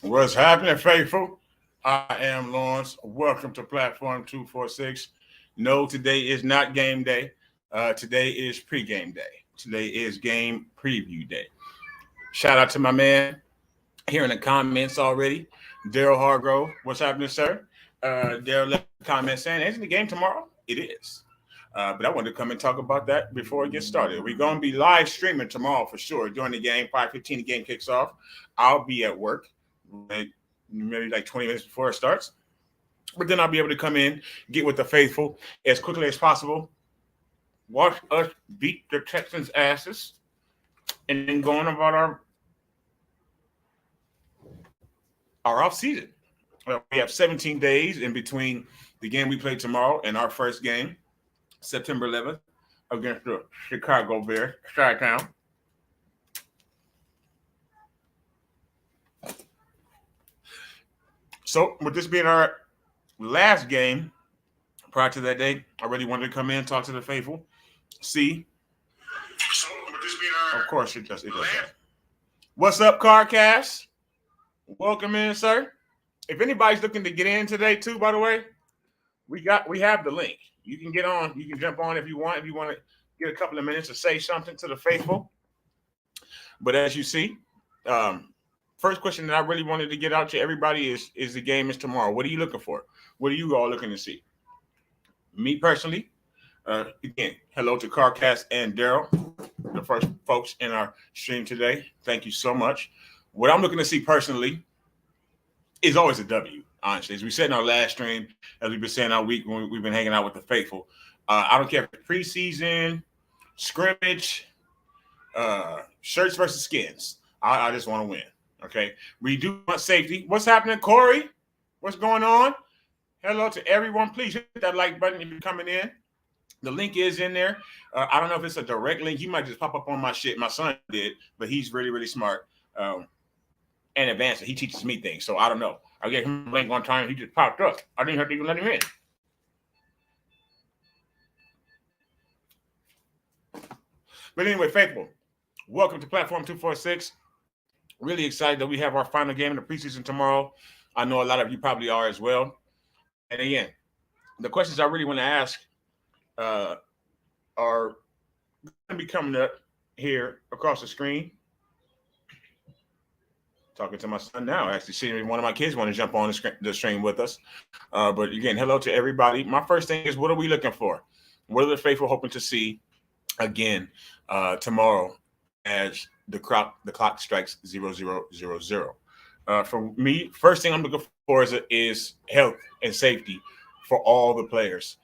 What's happening, faithful? I am Lawrence. Welcome to Platform 246. No, today is not game day. Today is pregame day. Today is game preview day. Shout out to my man here in the comments already, Daryl Hargrove. What's happening, sir? Daryl left a comment saying, isn't the game tomorrow? It is. But I wanted to come and talk about that before it gets started. We're going to be live streaming tomorrow for sure during the game. 5:15, the game kicks off. I'll be at work maybe like 20 minutes before it starts. But then I'll be able to come in, get with the faithful as quickly as possible, watch us beat the Texans' asses, and then go on about our off season. We have 17 days in between the game we play tomorrow and our first game, September 11th, against the Chicago Bears, Chi-Town. So, with this being our last game prior to that day, I really wanted to come in, talk to the faithful, see. So, with this being our of course, it does. It does. What's up, Carcast? Welcome in, sir. If anybody's looking to get in today, too, by the way, we have the link. You can get on. You can jump on if you want. If you want to get a couple of minutes to say something to the faithful. But as you see, first question that I really wanted to get out to everybody is the game is tomorrow. What are you looking for? What are you all looking to see? Me personally, again, hello to Carcast and Daryl, the first folks in our stream today. Thank you so much. What I'm looking to see personally is always a W, honestly. As we said in our last stream, as we've been saying all week when we've been hanging out with the faithful, I don't care if it's preseason, scrimmage, shirts versus skins. I just want to win. Okay, we do want safety. What's happening, Corey? What's going on? Hello to everyone. Please hit that like button if you're coming in. The link is in there. I don't know if it's a direct link. You might just pop up on my shit. My son did, but he's really, really smart and advanced. He teaches me things, so I don't know. I gave him a link one time. He just popped up. I didn't have to even let him in. But anyway, faithful, welcome to Platform 246. Really excited that we have our final game in the preseason tomorrow. I know a lot of you probably are as well. And again, the questions I really want to ask are going to be coming up here across the screen. Talking to my son now, actually seeing one of my kids want to jump on the stream with us. But again, hello to everybody. My first thing is, what are we looking for? What are the faithful hoping to see again tomorrow as the clock strikes 00:00? For me, first thing I'm looking for is health and safety for all the players.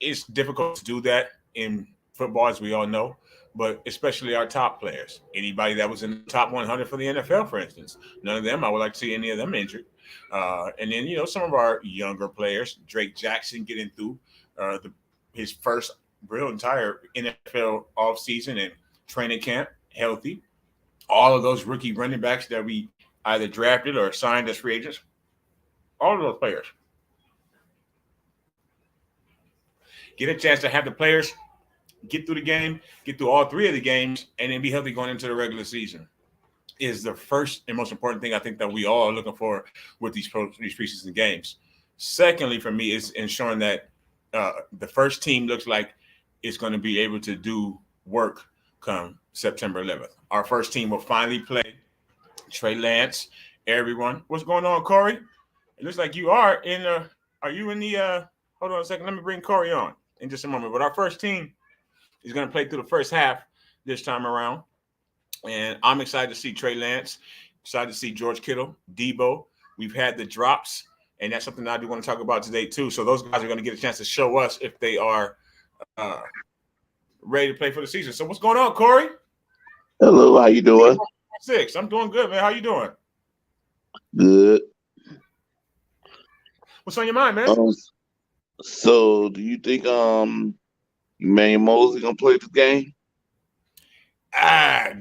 It's difficult to do that in football, as we all know, but especially our top players. Anybody that was in the top 100 for the NFL, for instance, none of them, I would like to see any of them injured. And then, some of our younger players, Drake Jackson getting through his first real entire NFL offseason and training camp healthy. All of those rookie running backs that we either drafted or signed as free agents, all of those players get a chance to have the players get through the game, get through all three of the games, and then be healthy going into the regular season is the first and most important thing I think that we all are looking for with these preseason games. Secondly, for me, is ensuring that the first team looks like it's going to be able to do work come September 11th. Our first team will finally play. Trey Lance, everyone. What's going on, Corey? It looks like you are in are you in the hold on a second. Let me bring Corey on in just a moment. But our first team is going to play through the first half this time around. And I'm excited to see Trey Lance, excited to see George Kittle, Debo. We've had the drops, and that's something that I do want to talk about today too. So those guys are going to get a chance to show us if they are ready to play for the season. So what's going on, Corey? Hello, how you doing? 6. I'm doing good, man. How you doing? Good. What's on your mind, man? So do you think Emmanuel Mosley gonna play this game?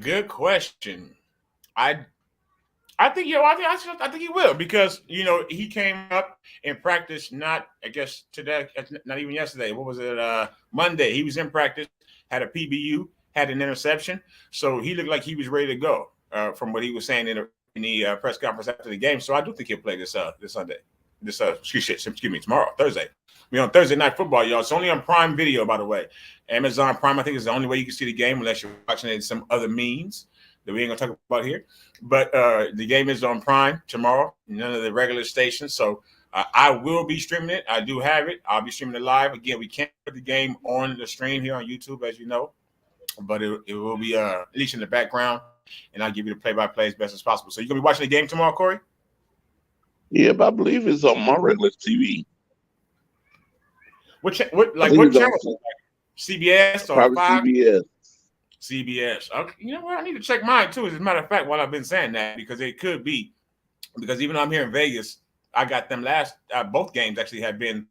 Good question. I think I think he will, because he came up and practiced not today, not even yesterday. What was it? Monday. He was in practice, had a PBU, had an interception, so he looked like he was ready to go. From what he was saying in in the press conference after the game. So I do think he'll play this Sunday. Excuse me, tomorrow, Thursday. We're on Thursday Night Football, y'all. It's only on Prime Video, by the way. Amazon Prime, I think, is the only way you can see the game unless you're watching it in some other means that we ain't gonna talk about here. But the game is on Prime tomorrow, none of the regular stations. So I will be streaming it. I do have it. I'll be streaming it live. Again, we can't put the game on the stream here on YouTube, as you know, but it will be at least in the background, and I'll give you the play-by-play as best as possible. So you're gonna be watching the game tomorrow, Corey? Yeah, but I believe it's on my regular TV. What channel? CBS or Probably 5? CBS. CBS. Okay, you know what? I need to check mine too. As a matter of fact, while I've been saying that, because it could be, because even though I'm here in Vegas, I got them both games actually have been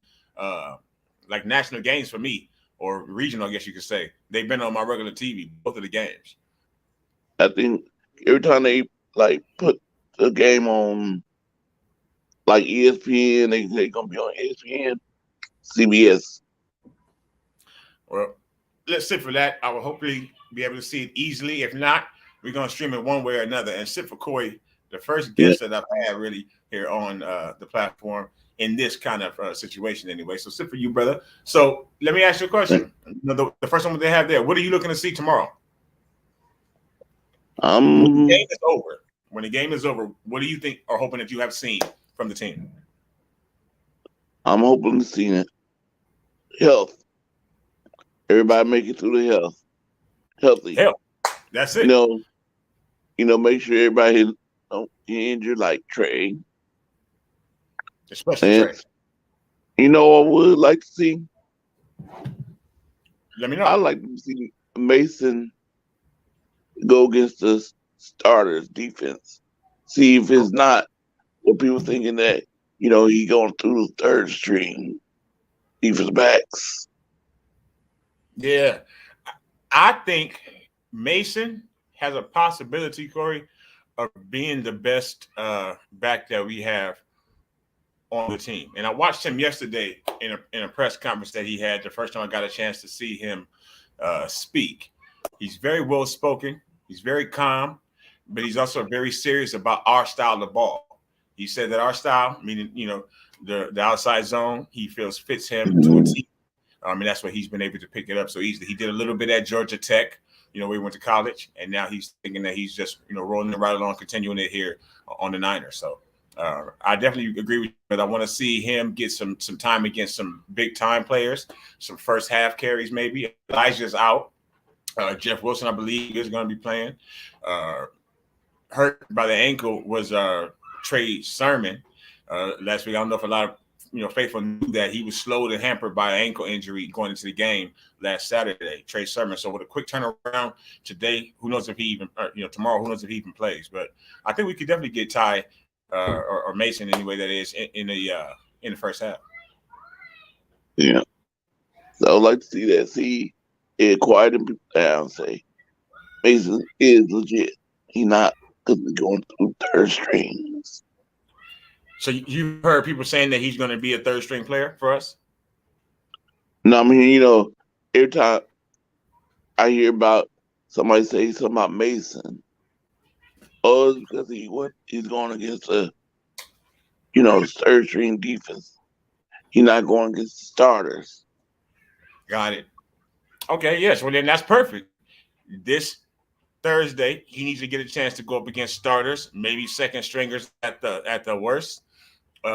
like national games for me, or regional, I guess you could say. They've been on my regular TV, both of the games. I think every time they like put the game on like ESPN, they're gonna be on ESPN, CBS. Well, let's sit for that. I will hopefully be able to see it easily. If not, we're gonna stream it one way or another. And sit for Corey, the first guest that I've had really here on the platform in this kind of situation anyway. So sit for you, brother. So let me ask you a question. The first one they have there, what are you looking to see tomorrow? When the game is over, what do you think or hoping that you have seen from the team? I'm hoping to see it. Health. Everybody make it through the healthy. Health. That's it. Make sure everybody don't get injured like Trey. Especially Trey. I would like to see? Let me know. I'd like to see Mason go against the starters defense. See if it's not what people thinking that, he going through the third string defense backs. Yeah. I think Mason has a possibility, Corey, of being the best back that we have on the team. And I watched him yesterday in a press conference that he had, the first time I got a chance to see him speak. He's very well spoken. He's very calm, but he's also very serious about our style of ball. He said that our style, meaning, the outside zone, he feels fits him to a T. And that's why he's been able to pick it up so easily. He did a little bit at Georgia Tech, where he went to college, and now he's thinking that he's just, rolling it right along, continuing it here on the Niners. So I definitely agree with you, but I want to see him get some time against some big-time players, some first-half carries maybe. Elijah's out. Jeff Wilson, I believe, is going to be playing. Hurt by the ankle was Trey Sermon last week. I don't know if a lot of faithful knew that he was slowed and hampered by an ankle injury going into the game last Saturday. Trey Sermon. So with a quick turnaround today, who knows if he even tomorrow, who knows if he even plays? But I think we could definitely get Ty or Mason anyway. That is in the first half. Yeah. So I'd like to see that. See it quieting people down. Say Mason is legit. He not going through third strings. So you heard people saying that he's going to be a third string player for us? No, I mean, every time I hear about somebody say something about Mason, it's because he's going against a third string defense. He's not going against the starters. Got it. Okay, yes. Well, then that's perfect. This Thursday, he needs to get a chance to go up against starters, maybe second stringers at the worst,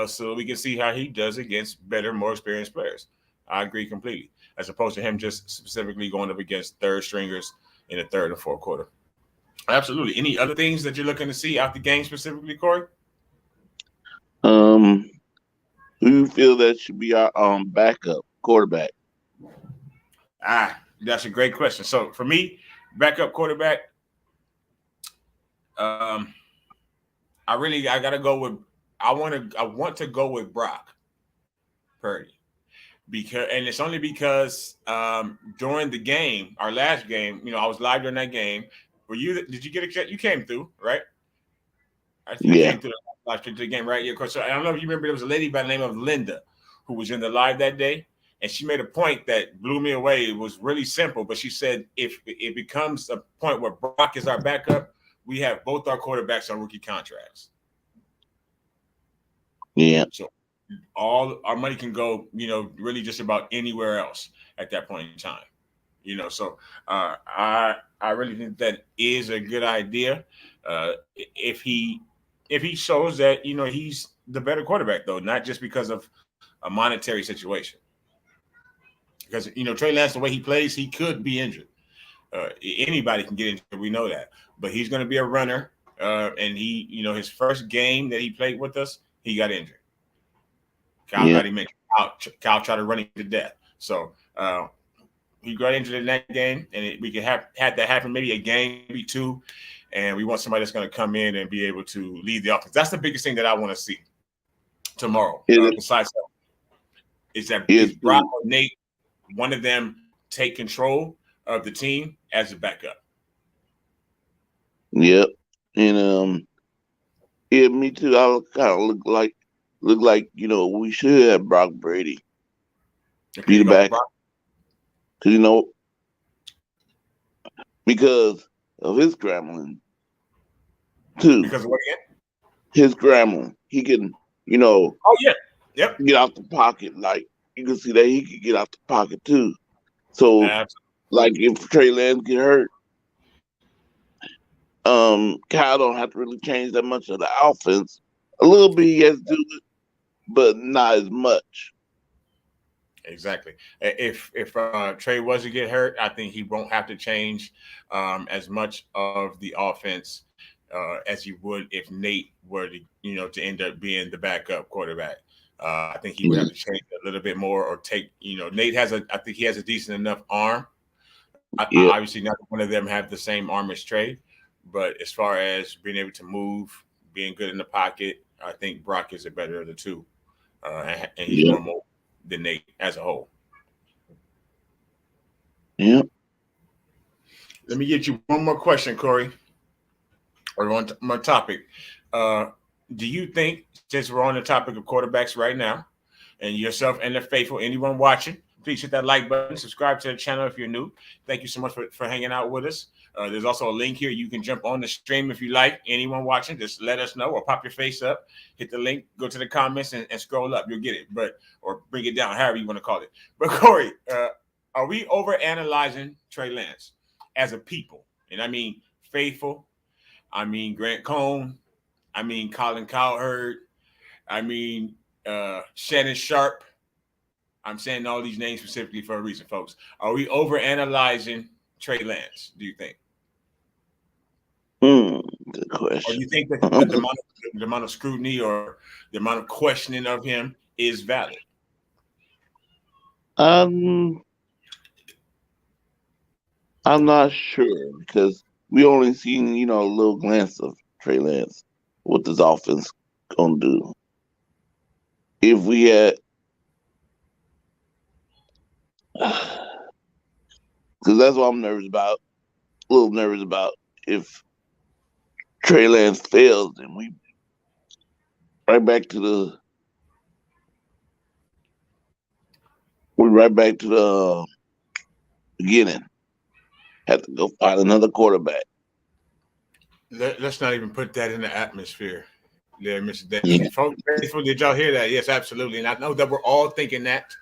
so we can see how he does against better, more experienced players. I agree completely, as opposed to him just specifically going up against third stringers in the third and fourth quarter. Absolutely. Any other things that you're looking to see out the game specifically, Corey? Who do you feel that should be our backup quarterback? That's a great question. So for me, backup quarterback, I want to go with Brock Purdy, and it's only because during the game, our last game, I was live during that game. Did you get a chance? You came through, right? I think you came through the live stream to the game, right? Yeah, of course. So I don't know if you remember, there was a lady by the name of Linda who was in the live that day, and she made a point that blew me away. It was really simple, but she said if it becomes a point where Brock is our backup, we have both our quarterbacks on rookie contracts. Yeah. So all our money can go, really just about anywhere else at that point in time. So I really think that is a good idea. If he shows that he's the better quarterback, though, not just because of a monetary situation. Because Trey Lance, the way he plays, he could be injured. Anybody can get injured. We know that, but he's going to be a runner. And he, his first game that he played with us, he got injured. Kyle got him injured. Kyle tried to run him to death. So he got injured in that game, and we could have had that happen maybe a game, maybe two, and we want somebody that's going to come in and be able to lead the offense. That's the biggest thing that I want to see tomorrow. Besides that, is that is Brock or Nate, one of them take control of the team as a backup. Yep, and yeah, me too. I kind of look like we should have Brock Brady be the back. Because of his scrambling too. Because of what again? His scrambling. He can, Oh yeah, yep. Get out the pocket. Like you can see that he can get out the pocket too. So, like if Trey Lance get hurt, Kyle don't have to really change that much of the offense. A little bit he has to do it, but not as much. Exactly. If Trey was to get hurt, I think he won't have to change as much of the offense as he would if Nate were to end up being the backup quarterback. I think he would have to change a little bit more, or take. Nate I think he has a decent enough arm. Obviously, not one of them have the same arm as Trey, but as far as being able to move, being good in the pocket, I think Brock is the better of the two, and he's more mobile than Nate as a whole. Yeah. Let me get you one more question, Corey, or one more topic. Do you think, since we're on the topic of quarterbacks right now, and yourself and the faithful, anyone watching, please hit that like button, subscribe to the channel if you're new. Thank you so much for hanging out with us. There's also a link here. You can jump on the stream if you like. Anyone watching, just let us know, or pop your face up, hit the link, go to the comments, and scroll up. You'll get it, or bring it down, however you want to call it. But Corey, are we overanalyzing Trey Lance as a people? And I mean faithful. I mean Grant Cohn. I mean Colin Cowherd. I mean Shannon Sharp. I'm saying all these names specifically for a reason, folks. Are we overanalyzing Trey Lance, do you think? Good question. Or do you think that the amount of scrutiny or the amount of questioning of him is valid? I'm not sure, because we only seen, a little glance of Trey Lance, what this offense gonna do. If we had, because that's what I'm nervous about. A little nervous about if Trey Lance fails, then we right back to the beginning. Have to go find another quarterback. Let's not even put that in the atmosphere there, Mr. Davis. Folks, did y'all hear that? Yes, absolutely. And I know that we're all thinking that,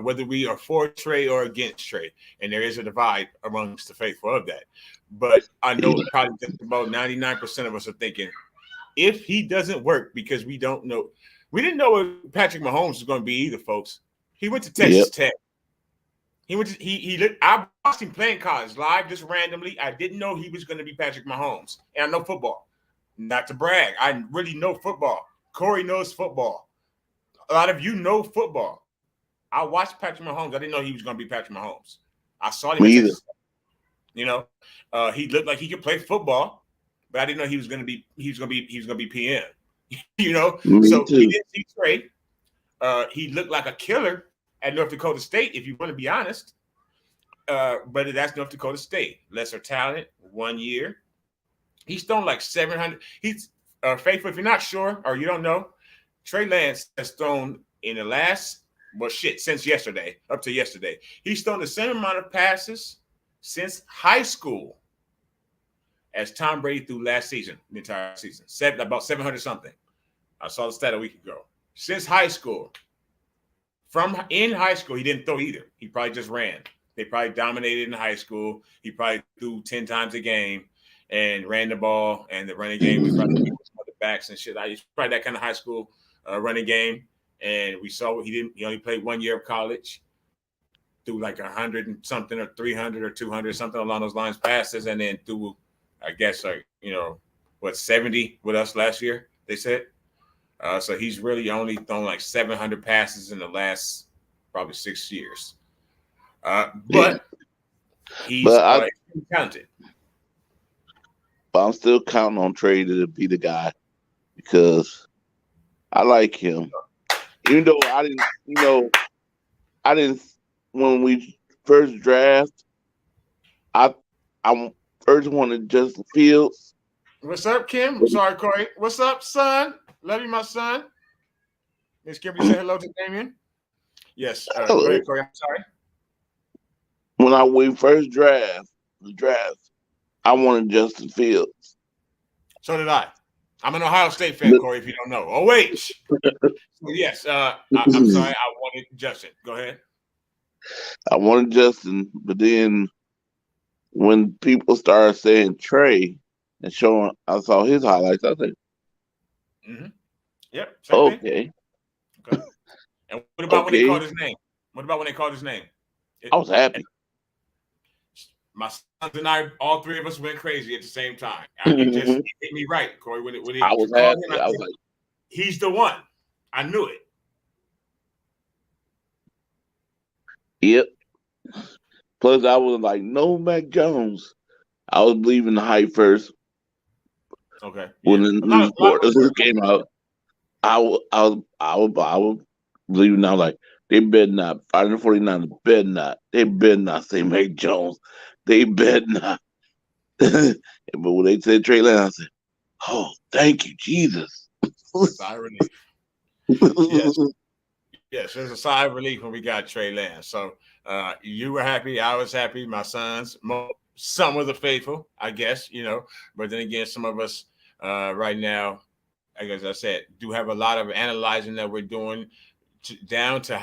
whether we are for Trey or against Trey, and there is a divide amongst the faithful of that. But I know probably just about 99% of us are thinking, if he doesn't work, because we don't know, we didn't know what Patrick Mahomes was going to be either, folks. He went to Texas Tech. I watched him playing college live just randomly. I didn't know he was going to be Patrick Mahomes. And I know football. Not to brag. I really know football. Corey knows football. A lot of you know football. I watched Patrick Mahomes. I didn't know he was going to be Patrick Mahomes. I saw him. He looked like he could play football, but I didn't know he was going to be PM. So he didn't see Trey. He looked like a killer at North Dakota State, if you want to be honest. But that's North Dakota State. Lesser talent, 1 year. He's thrown like 700. He's faithful. If you're not sure or you don't know, Trey Lance has thrown in the last, since yesterday, up to yesterday. He's thrown the same amount of passes since high school as Tom Brady threw last season, the entire season. About 700 something. I saw the stat a week ago. Since high school, in high school, he didn't throw either. He probably just ran. They probably dominated in high school. He probably threw 10 times a game and ran the ball, and the running game was probably the backs and shit. It's probably that kind of high school running game. And we saw he only played 1 year of college, threw like 100 and something or 300 or 200, something along those lines passes, and then threw, I guess, 70 with us last year, they said. So he's really only thrown like 700 passes in the last probably 6 years. But he's talented. But I'm still counting on Trey to be the guy because I like him. Even though I didn't when we first draft, I first wanted Justin Fields. What's up, Kim? Sorry, Corey. What's up, son? Love you, my son. Miss Kimberly, say hello to Damien. Yes. Go ahead, Corey. I'm sorry. When we first draft, I wanted Justin Fields. So did I. I'm an Ohio State fan, Corey, if you don't know. Oh, wait. So yes, I'm sorry. I wanted Justin. Go ahead. I wanted Justin, but then when people started saying Trey and showing, I saw his highlights. I said, "Yep, okay." Okay. And what about when they called his name? What about when they called his name? I was happy. My sons and I, all three of us, went crazy at the same time. It just hit me right, Corey. When it I was happy. I was like, "He's the one." I knew it. Yep. Plus, I was like, "No, Mac Jones." I was believing the hype first. Okay. When the news reports came out, I was believing now, like, they better not. 549 better not. They better not say Mac Jones. They better not. But when they said Trey Lance, I said, "Oh, thank you, Jesus." Sigh of relief. Yes, there's a sigh of relief when we got Trey Lance. So you were happy, I was happy. My sons, some of the faithful, I guess, But then again, some of us right now, as I said, do have a lot of analyzing that we're doing down to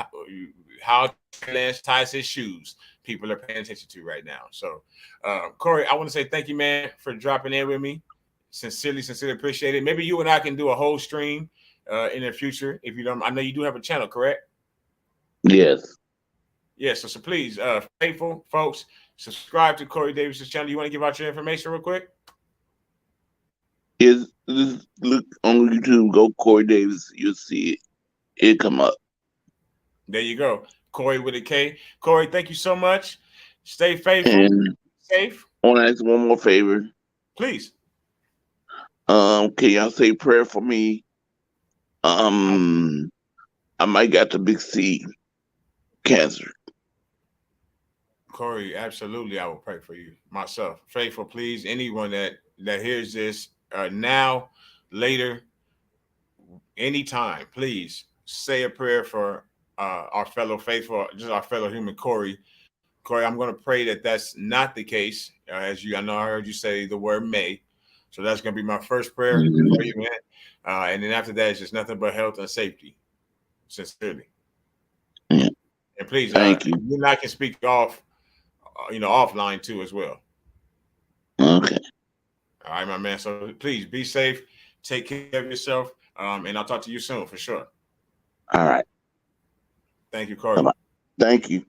how Trey Lance ties his shoes. People are paying attention to right now. So, Corey, I want to say thank you, man, for dropping in with me. Sincerely appreciate it. Maybe you and I can do a whole stream in the future. If you don't, I know you do have a channel, correct? Yes. Yes. So please, faithful folks, subscribe to Corey Davis's channel. You want to give out your information real quick? Just look on YouTube, go Corey Davis. You'll see it. It'll come up. There you go. Corey with a K. Corey, thank you so much. Stay faithful. And safe. I want to ask one more favor. Please. Can y'all say a prayer for me? I might got the big C, cancer. Corey, absolutely, I will pray for you myself. Faithful, please. Anyone that hears this now, later, anytime, please say a prayer for our fellow faithful, just our fellow human Corey. Corey, I'm going to pray that that's not the case. I know I heard you say the word may. So that's going to be my first prayer for you, man. And then after that, it's just nothing but health and safety. Sincerely. Yeah. And please, thank you. You and I can speak offline too as well. Okay. All right, my man. So please be safe. Take care of yourself. And I'll talk to you soon for sure. All right. Thank you, Corey. Bye-bye. Thank you.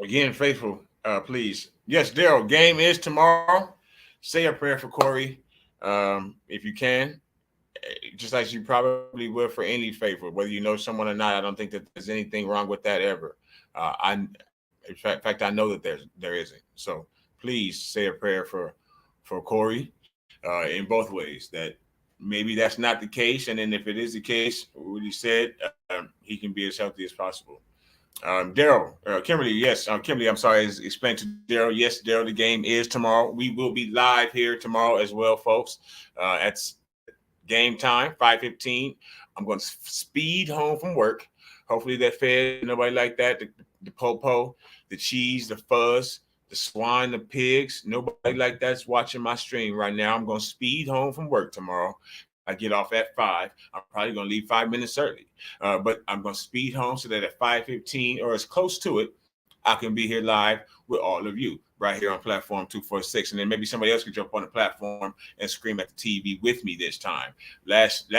Again, faithful, please. Yes, Daryl, game is tomorrow. Say a prayer for Corey if you can. Just like you probably would for any faithful, whether you know someone or not. I don't think that there's anything wrong with that ever. In fact, I know that there isn't. So please say a prayer for Corey in both ways. That maybe that's not the case, and then if it is the case, what he said, he can be as healthy as possible. Daryl, Kimberly, yes, Kimberly, I'm sorry, explain to Daryl. Yes, Daryl, the game is tomorrow. We will be live here tomorrow as well, folks. That's game time, 5:15. I'm going to speed home from work. Hopefully that fed nobody like that. the popo, the cheese, the fuzz, the swine, the pigs. Nobody like that's watching my stream right now. I'm going to speed home from work tomorrow. I get off at 5. I'm probably going to leave 5 minutes early. But I'm going to speed home so that at 5:15 or as close to it, I can be here live with all of you right here on platform 246. And then maybe somebody else could jump on the platform and scream at the TV with me this time. Last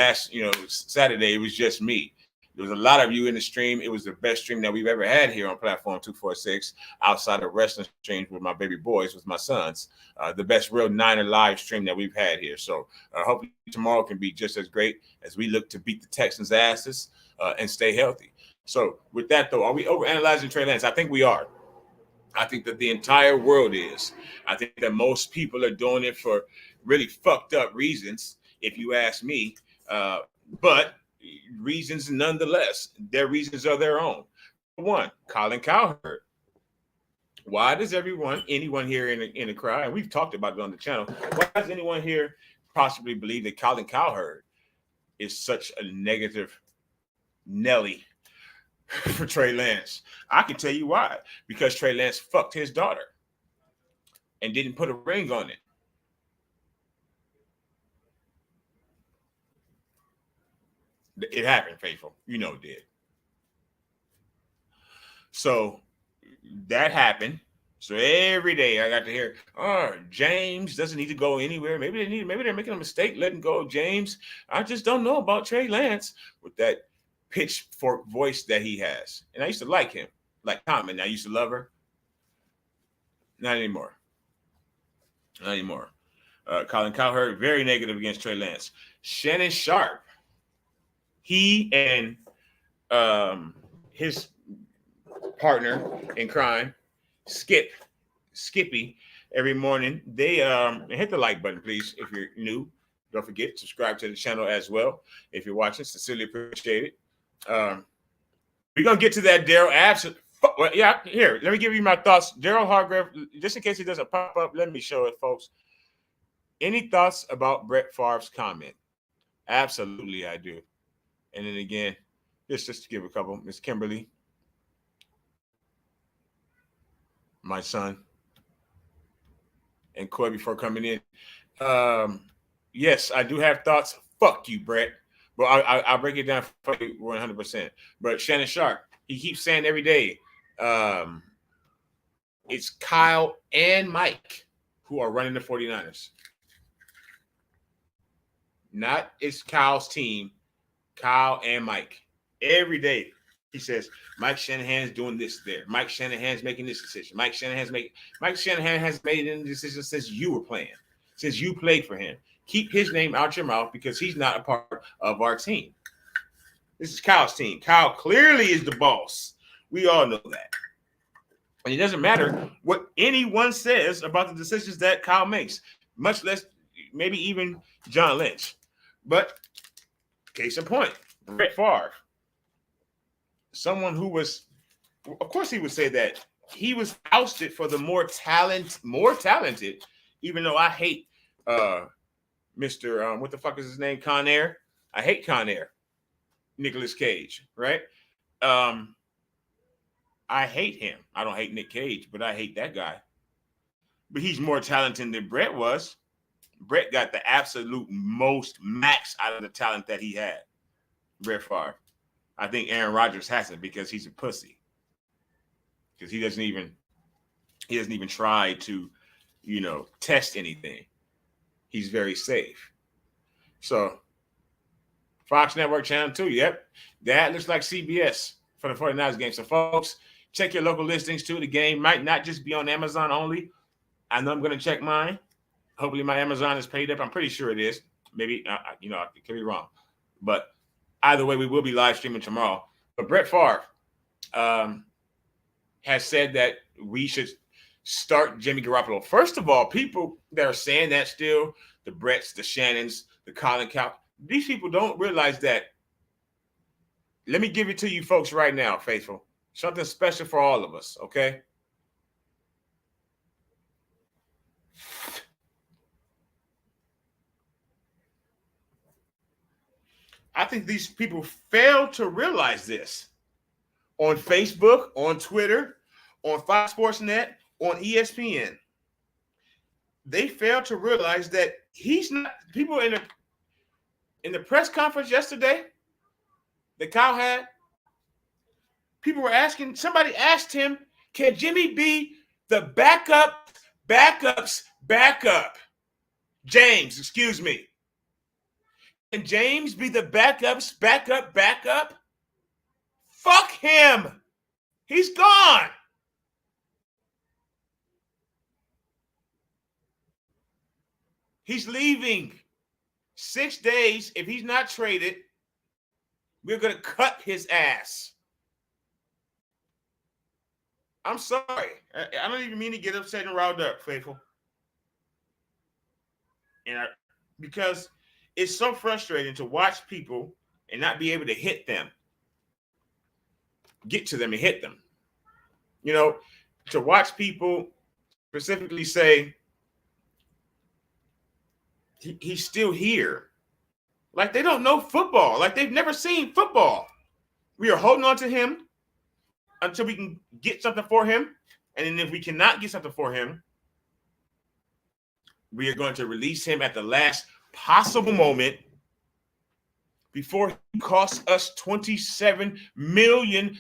Saturday, it was just me. There was a lot of you in the stream. It was the best stream that we've ever had here on platform 246 outside of wrestling streams with my baby boys, with my sons. The best real Niner live stream that we've had here. So hopefully tomorrow can be just as great as we look to beat the Texans' asses and stay healthy. So with that, though, are we overanalyzing Trey Lance? I think we are. I think that the entire world is. I think that most people are doing it for really fucked up reasons, if you ask me. But reasons nonetheless. Their reasons are their own. One, Colin Cowherd. Why does anyone here in the crowd, and we've talked about it on the channel, why does anyone here possibly believe that Colin Cowherd is such a negative Nelly for Trey Lance? I can tell you why. Because Trey Lance fucked his daughter and didn't put a ring on it. It happened, Faithful. You know it did. So that happened. So every day I got to hear, oh, James doesn't need to go anywhere. Maybe they're making a mistake letting go of James. I just don't know about Trey Lance with that pitchfork voice that he has. And I used to like him, like Common. I used to love her. Not anymore. Not anymore. Colin Cowherd, very negative against Trey Lance. Shannon Sharp. He and his partner in crime, Skippy, every morning, they hit the like button, please, if you're new. Don't forget, subscribe to the channel as well. If you're watching, sincerely appreciate it. We're going to get to that Daryl Absolute. Well, yeah, here, let me give you my thoughts. Daryl Hargrave, just in case he doesn't pop up, let me show it, folks. Any thoughts about Brett Favre's comment? Absolutely, I do. And then again, just to give a couple. Miss Kimberly, my son, and Coy before coming in. Yes, I do have thoughts. Fuck you, Brett. But I'll break it down for you 100%. But Shannon Sharp, he keeps saying every day, it's Kyle and Mike who are running the 49ers. Not it's Kyle's team, Kyle and Mike. Every day he says, Mike Shanahan's doing this there. Mike Shanahan's making this decision. Mike Shanahan has made any decision since you were playing, since you played for him. Keep his name out your mouth because he's not a part of our team. This is Kyle's team. Kyle clearly is the boss. We all know that. And it doesn't matter what anyone says about the decisions that Kyle makes, much less maybe even John Lynch. But case in point, Brett Favre, someone who was, of course he would say that he was ousted for the more talented, even though I hate Mr. What the fuck is his name? Con Air. I hate Con Air. Nicolas Cage, right? I hate him. I don't hate Nick Cage, but I hate that guy. But he's more talented than Brett was. Brett got the absolute most max out of the talent that he had. Brett Favre. I think Aaron Rodgers hasn't because he's a pussy. Because he doesn't even try to, test anything. He's very safe. So Fox Network Channel 2, yep. That looks like CBS for the 49ers game. So folks, check your local listings too. The game might not just be on Amazon only. I know I'm going to check mine. Hopefully my Amazon is paid up. I'm pretty sure it is. Maybe, I could be wrong. But either way, we will be live streaming tomorrow. But Brett Favre has said that we should start Jimmy Garoppolo. First of all, people that are saying that still, the Bretts, the Shannons, the Colin Cowherd, these people don't realize that. Let me give it to you folks right now, Faithful. Something special for all of us, okay? I think these people fail to realize this. on Facebook, on Twitter, on Fox Sports Net, on ESPN. They fail to realize that he's not. People in the press conference yesterday that Kyle had, people were asking. Somebody asked him, "Can Jimmy be the backup? James, excuse me. Can James be the backup? Fuck him. He's gone." He's leaving. 6 days. If he's not traded, we're going to cut his ass. I'm sorry. I don't even mean to get upset and riled up, Faithful. Because it's so frustrating to watch people and not be able to hit them. Get to them and hit them. You know, to watch people specifically say, he's still here. Like they don't know football. Like they've never seen football. We are holding on to him until we can get something for him. And then if we cannot get something for him, we are going to release him at the last possible moment before he costs us $27 million.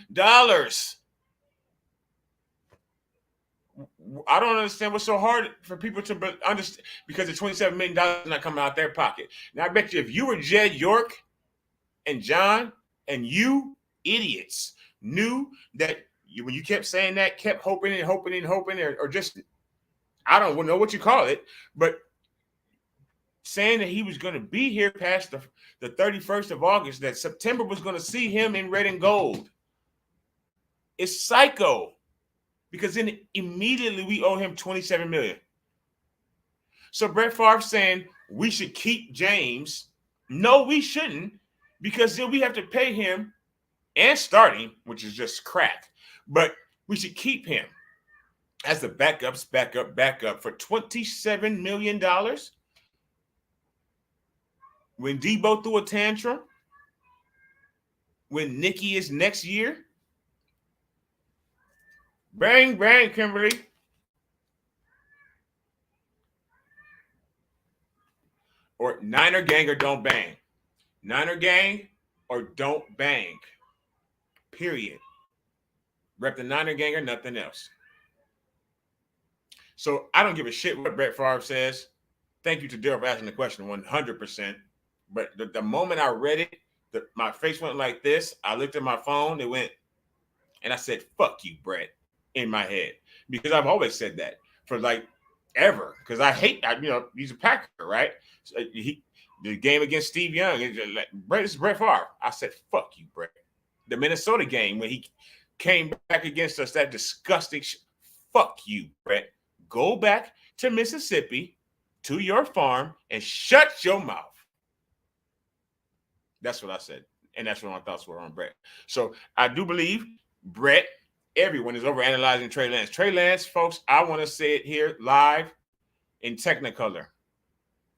I don't understand what's so hard for people to understand, because the $27 million is not coming out their pocket. Now, I bet you if you were Jed York and John and you idiots knew that when you kept saying that, kept hoping, or just, I don't know what you call it, but saying that he was going to be here past the 31st of August, that September was going to see him in red and gold. It's psycho. Because then immediately we owe him $27 million. So Brett Favre saying we should keep James. No, we shouldn't, because then we have to pay him and starting, which is just crack. But we should keep him as the backup for $27 million. When Debo threw a tantrum, when Nikki is next year. Bang, bang, Kimberly. Or Niner gang or don't bang. Niner gang or don't bang. Period. Rep the Niner gang or nothing else. So I don't give a shit what Brett Favre says. Thank you to Daryl for asking the question 100%. But the moment I read it, my face went like this. I looked at my phone. It went, and I said, "Fuck you, Brett," in my head, because I've always said that for like ever. Because I hate, he's a Packer, right? So the game against Steve Young, Brett is Brett Favre. I said, "Fuck you, Brett." The Minnesota game when he came back against us, that disgusting fuck you, Brett. Go back to Mississippi, to your farm, and shut your mouth. That's what I said. And that's what my thoughts were on Brett. So I do believe Brett, everyone is overanalyzing Trey Lance. Trey Lance, folks, I want to say it here live in Technicolor,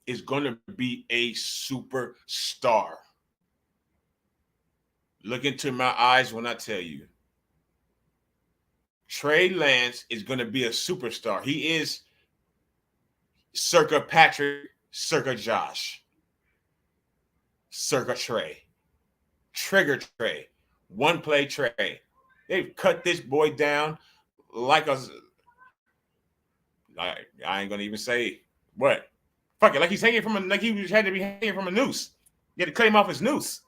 is going to be a superstar. Look into my eyes when I tell you. Trey Lance is going to be a superstar. He is circa Patrick, circa Josh, circa Trey, trigger Trey, one play Trey. They've cut this boy down like I ain't gonna even say what. Fuck it, like he's hanging from like he had to be hanging from a noose. You had to cut him off his noose.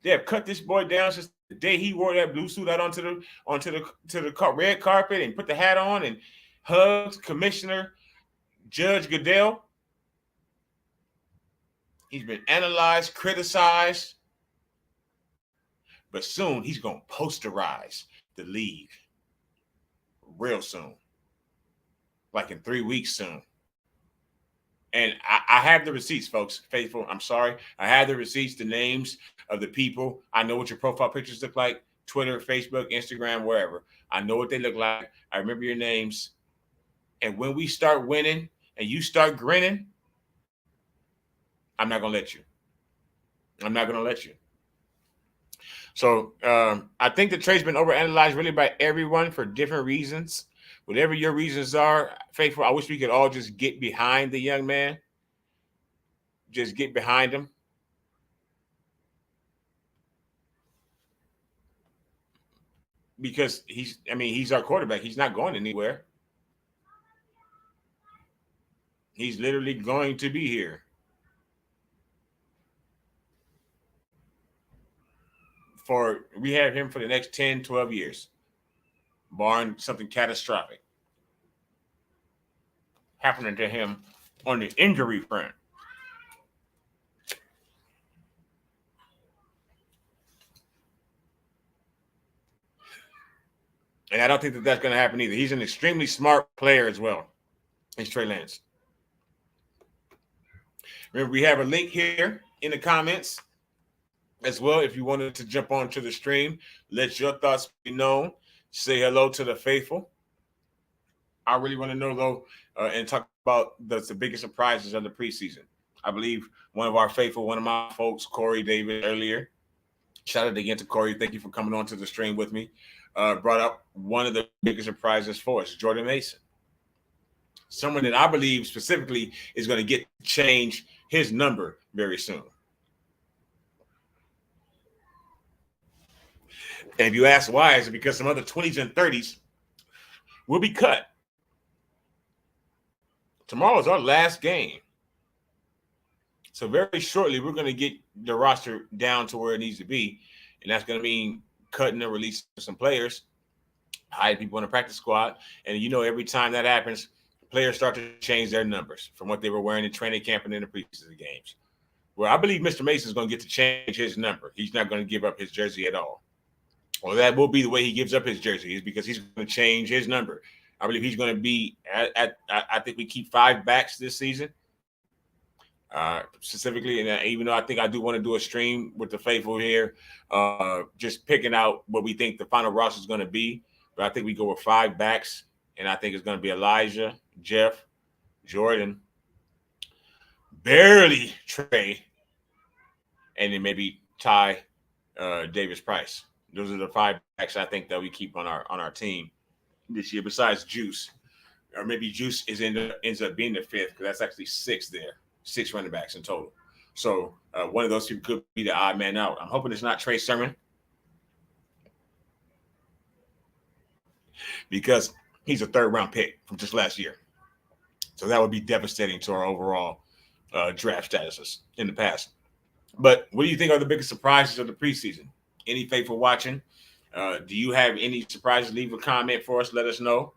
They have cut this boy down since the day he wore that blue suit out onto the red carpet and put the hat on and hugs Commissioner Judge Goodell. He's been analyzed, criticized, but soon he's going to posterize the league real soon, like in 3 weeks soon. And I have the receipts, folks. Faithful, I'm sorry. I have the receipts, the names of the people. I know what your profile pictures look like. Twitter, Facebook, Instagram, wherever. I know what they look like. I remember your names. And when we start winning and you start grinning, I'm not going to let you. I'm not going to let you. So I think the trade's been overanalyzed really by everyone for different reasons. Whatever your reasons are, Faithful, I wish we could all just get behind the young man. Just get behind him. Because he's our quarterback. He's not going anywhere. He's literally going to be here. We have him for the next 10, 12 years, barring something catastrophic happening to him on the injury front. And I don't think that that's going to happen either. He's an extremely smart player as well. He's Trey Lance. Remember, we have a link here in the comments as well. If you wanted to jump onto the stream, let your thoughts be known. Say hello to the faithful. I really want to know, though, and talk about the biggest surprises of the preseason. I believe one of our faithful, one of my folks, Corey David, earlier. Shout out again to Corey. Thank you for coming on to the stream with me. Brought up one of the biggest surprises for us, Jordan Mason. Someone that I believe specifically is going to get to change his number very soon. And if you ask why, is it because some other 20s and 30s will be cut? Tomorrow is our last game. So very shortly, we're going to get the roster down to where it needs to be. And that's going to mean cutting and releasing some players, hide people in the practice squad. And every time that happens, players start to change their numbers from what they were wearing in training camp and in the preseason games. Well, I believe Mr. Mason is going to get to change his number. He's not going to give up his jersey at all. Well, that will be the way he gives up his jersey, is because he's going to change his number. I believe he's going to be I think we keep 5 backs this season. Specifically, and even though I think I do want to do a stream with the faithful here, just picking out what we think the final roster is going to be. But I think we go with 5 backs, and I think it's going to be Elijah, Jeff, Jordan, barely Trey, and then maybe Ty Davis Price. Those are the 5 backs I think that we keep on our team this year, besides Juice. Or maybe Juice ends up being the 5th, because that's actually 6 there. 6 running backs in total. So one of those people could be the odd man out. I'm hoping it's not Trey Sermon, because he's a 3rd-round pick from just last year. So that would be devastating to our overall draft statuses in the past. But what do you think are the biggest surprises of the preseason? Any faithful watching? Do you have any surprises? Leave a comment for us. Let us know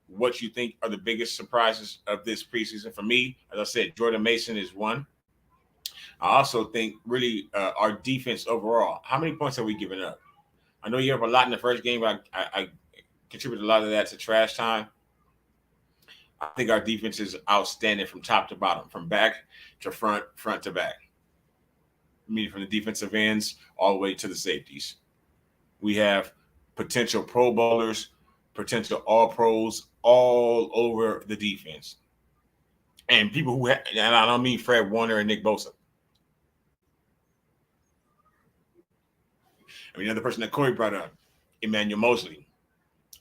what you think are the biggest surprises of this preseason. For me, as I said, Jordan Mason is one. I also think really our defense overall. How many points have we given up? I know you have a lot in the first game, but I contributed a lot of that to trash time. I think our defense is outstanding from top to bottom, from back to front, front to back. Meaning from the defensive ends all the way to the safeties. We have potential Pro Bowlers, potential All-Pros all over the defense. And people who and I don't mean Fred Warner and Nick Bosa. I mean, another person that Corey brought up, Emmanuel Mosley.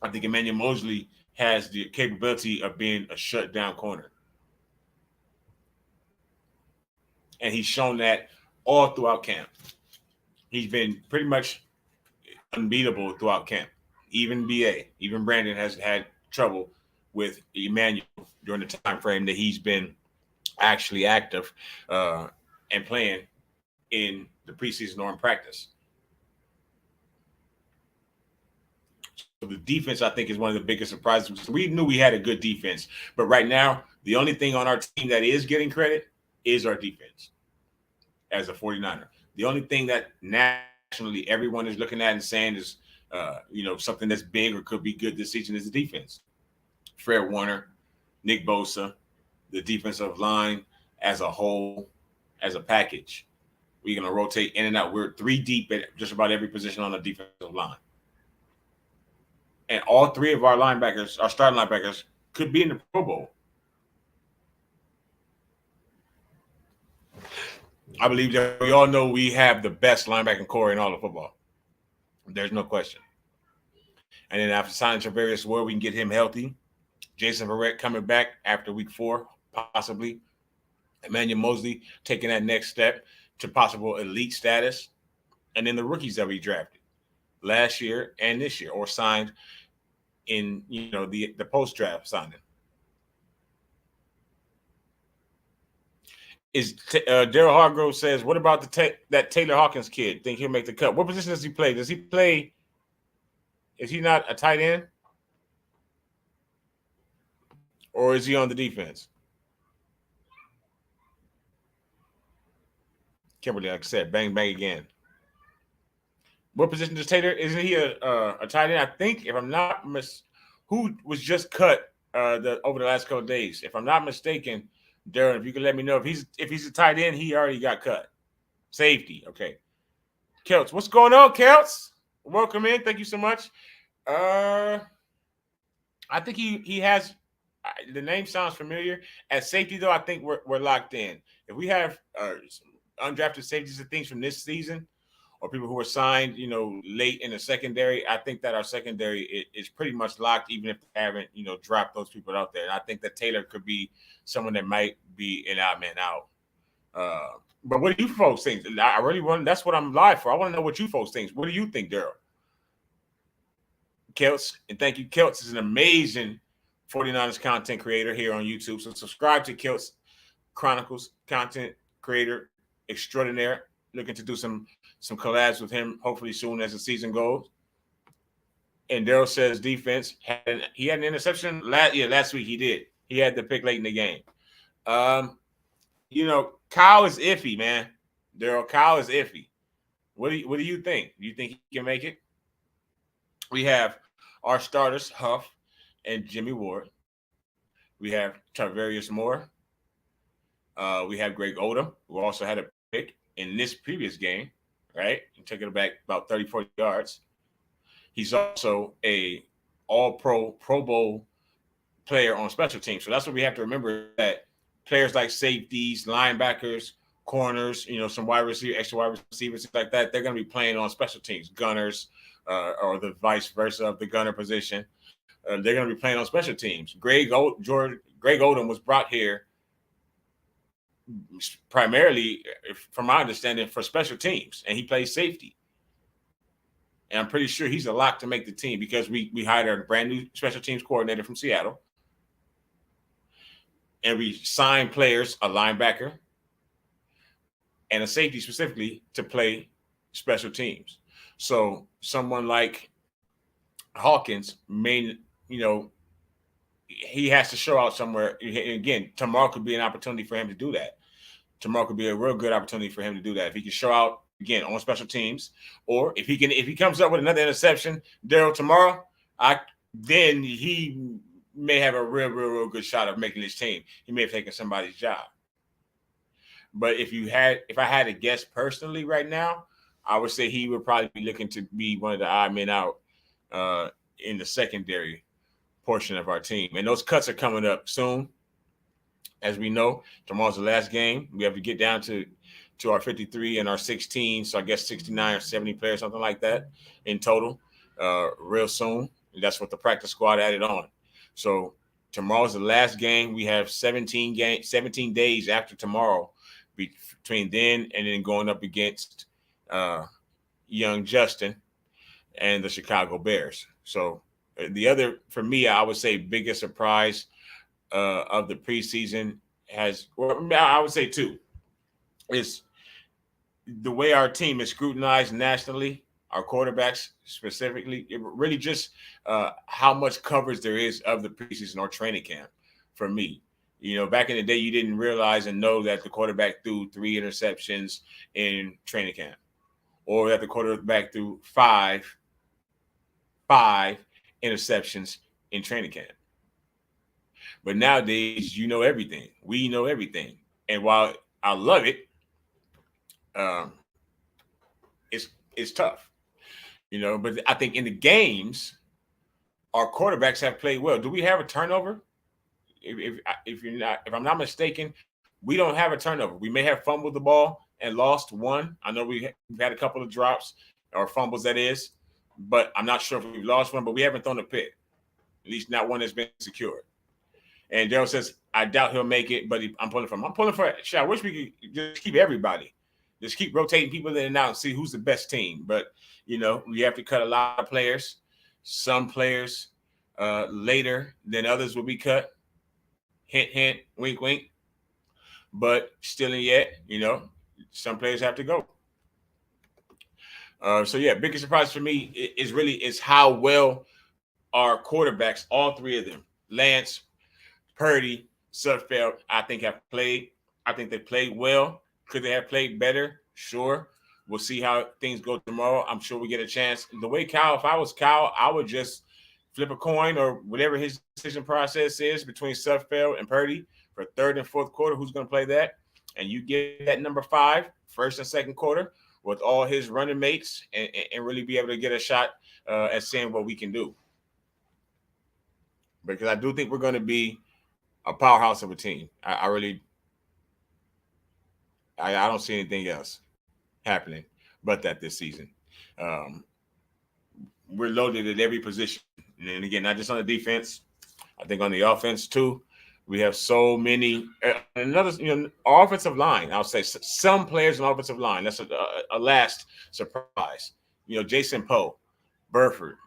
I think Emmanuel Mosley has the capability of being a shutdown corner. And he's shown that all throughout camp. He's been pretty much unbeatable throughout camp. Even Brandon has had trouble with Emmanuel during the time frame that he's been actually active and playing in the preseason or in practice. So the defense, I think, is one of the biggest surprises. We knew we had a good defense, but right now, the only thing on our team that is getting credit is our defense as a 49er. The only thing that nationally everyone is looking at and saying is, something that's big or could be good this season is the defense. Fred Warner, Nick Bosa, the defensive line as a whole, as a package. We're going to rotate in and out. We're 3 deep at just about every position on the defensive line. And all 3 of our linebackers, our starting linebackers, could be in the Pro Bowl. I believe that we all know we have the best linebacking core in all of football. There's no question. And then after signing Travarius Ward, we can get him healthy. Jason Verrett coming back after week 4, possibly. Emmanuel Mosley taking that next step to possible elite status. And then the rookies that we drafted last year and this year or signed in, the post-draft signing. Daryl Hargrove says, what about that Taylor Hawkins kid? Think he'll make the cut? What position does he play? Does he play? Is he not a tight end? Or is he on the defense? Kimberly, like I said, bang, bang again. What position does Taylor? Isn't he a tight end? I think, if I'm not who was just cut over the last couple of days? If I'm not mistaken, Darren, if you can let me know if he's a tight end, he already got cut. Safety, okay. Kelts, what's going on, Kelts? Welcome in. Thank you so much. I think he has. The name sounds familiar. At safety, though, I think we're locked in. If we have undrafted safeties and things from this season, or people who are signed, late in the secondary, I think that our secondary is pretty much locked, even if they haven't, dropped those people out there. And I think that Taylor could be someone that might be an odd man out. But what do you folks think? I really want. That's what I'm live for. I want to know what you folks think. What do you think, Daryl? Kelts, and thank you. Kelts is an amazing 49ers content creator here on YouTube. So subscribe to Kelts Chronicles, content creator extraordinaire. Looking to do some collabs with him hopefully soon as the season goes. And Daryl says defense. He had an interception last week. He did. He had the pick late in the game. Kyle is iffy, man. Daryl, Kyle is iffy. What do you think? Do you think he can make it? We have our starters, Huff and Jimmy Ward. We have Tarvarius Moore. We have Greg Odom, who also had a pick in this previous game, right? He took it back about 30, 40 yards. He's also a all-pro, Pro Bowl player on special teams. So that's what we have to remember, that players like safeties, linebackers, corners, some wide receiver, extra wide receivers, things like that, they're going to be playing on special teams, gunners, or the vice versa of the gunner position. They're going to be playing on special teams. Greg Odom was brought here primarily, from my understanding, for special teams, and he plays safety. And I'm pretty sure he's a lock to make the team because we hired a brand new special teams coordinator from Seattle, and we signed players, a linebacker and a safety specifically, to play special teams. So someone like Hawkins may, he has to show out somewhere. Again, tomorrow could be an opportunity for him to do that. Tomorrow could be a real good opportunity for him to do that. If he can show out again on special teams, or if he comes up with another interception, Daryl, tomorrow, then he may have a real good shot of making his team. He may have taken somebody's job. But if I had to guess personally right now, I would say he would probably be looking to be one of the odd men out in the secondary portion of our team. And those cuts are coming up soon. As we know, tomorrow's the last game. We have to get down to our 53 and our 16. So I guess 69 or 70 players, something like that in total, real soon. And that's what the practice squad added on. So tomorrow's the last game. We have 17 days after tomorrow between then and then going up against young Justin and the Chicago Bears. So the other, for me, I would say biggest surprise of the preseason I would say two, is the way our team is scrutinized nationally, our quarterbacks specifically. It really just how much coverage there is of the preseason or training camp for me. Back in the day, you didn't realize and know that the quarterback threw 3 interceptions in training camp, or that the quarterback threw five interceptions in training camp. But nowadays, everything. We know everything. And while I love it, it's tough, But I think in the games, our quarterbacks have played well. Do we have a turnover? If I'm not mistaken, we don't have a turnover. We may have fumbled the ball and lost one. I know we've had a couple of drops or fumbles, that is, but I'm not sure if we've lost one, but we haven't thrown a pick. At least not one that's been secured. And Daryl says, I doubt he'll make it, but I'm pulling for him. I'm pulling for it. I wish we could just keep everybody. Just keep rotating people in and out and see who's the best team. But, we have to cut a lot of players. Some players later than others will be cut. Hint, hint, wink, wink. But still in yet, some players have to go. Biggest surprise for me is how well our quarterbacks, all three of them, Lance, Purdy, Sudfeld, I think have played. I think they played well. Could they have played better? Sure. We'll see how things go tomorrow. I'm sure we get a chance. The way Kyle, if I was Kyle, I would just flip a coin or whatever his decision process is between Sudfeld and Purdy for third and fourth quarter. Who's going to play that? And you get that number 5, first and second quarter, with all his running mates and really be able to get a shot at seeing what we can do. Because I do think we're going to be a powerhouse of a team. I don't see anything else happening but that this season. We're loaded at every position. And again, not just on the defense. I think on the offense too. We have so many. Our offensive line, I'll say some players on offensive line. That's a last surprise. Jason Poe, Burford,